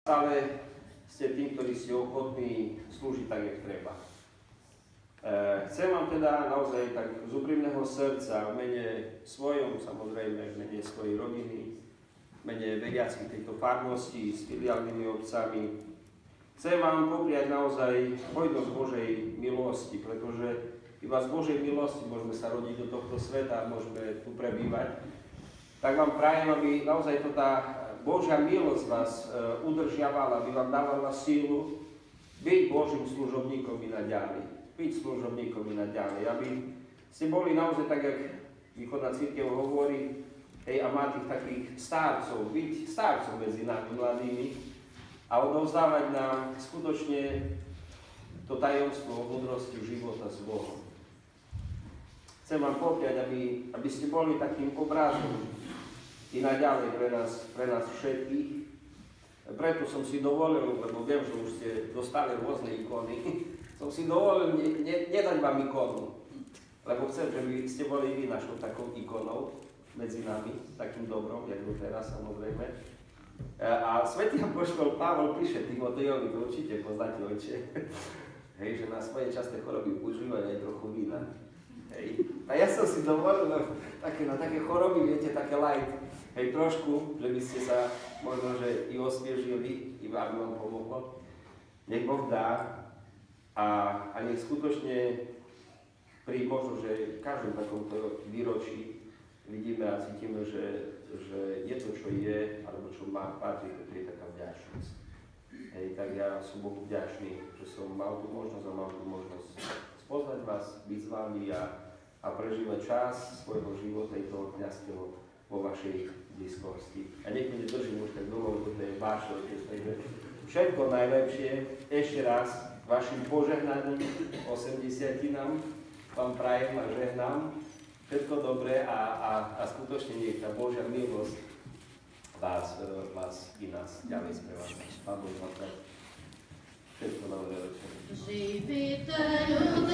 ale ste tí, ktorí ste ochotní slúžiť tak, jak treba. Chcem vám teda naozaj tak z úprimného srdca, v mene svojom, samozrejme, v mene svojej rodiny, v mene veriacich tejto farnosti s filiálnymi otcami, chcem vám popriať naozaj hojnosť Božej milosti, pretože iba z Božej milosti môžeme sa rodiť do tohto sveta a môžeme tu prebývať. Tak vám prajem, aby naozaj to tá Božia milosť vás udržiavala, aby vám dávala sílu byť Božím služobníkom i naďalej. Byť služobníkom i naďalej. Aby ste boli naozaj tak, jak východná cirkev hovorí, hej, a má tých takých starcov, byť starcov medzi nami mladými a odovzdávať nám skutočne to tajomstvo múdrosti života s Bohom. Chcem vám popriať, aby ste boli takým obrazom i naďalej pre nás všetkých. Preto som si dovolil, lebo viem, že už ste dostali rôzne ikony, som si dovolil nedať vám ikonu, lebo chcem, že by ste boli vy našou takou ikonou medzi nami, takým dobrom, jak to teraz, samozrejme. A svätý apoštol Pavol píše Timotejovi, to určite poznáte, oče, hej, že na svoje časté choroby užívajú aj trochu vína. Hej. A ja som si dovolil na také choroby, viete, také light, hej, trošku, že by ste sa možno, že i osviežili, iba aby vám pomohlo. Nech Boh dá a nech skutočne pri možno, že v každom takomto výročí vidíme a cítime, že je to, čo je, alebo čo má patrí, to je taká vďačnosť. Hej, tak ja som Bohu vďačný, že som mal tú možnosť a mám tú možnosť spoznať vás, byť s vami a prežívať čas svojho života i toho kňazského vo vašej blízkosti. A nech mi nedržím už tak dlho, lebo to je váš otec, takže všetko najlepšie, ešte raz vašim požehnaním, 80-tinám vám prajem a žehnám, všetko dobré a skutočne nech tá Božia milosť vás i nás ďalej sprevádza. Pán Boh vám tak všetko dobré. Živiteľu,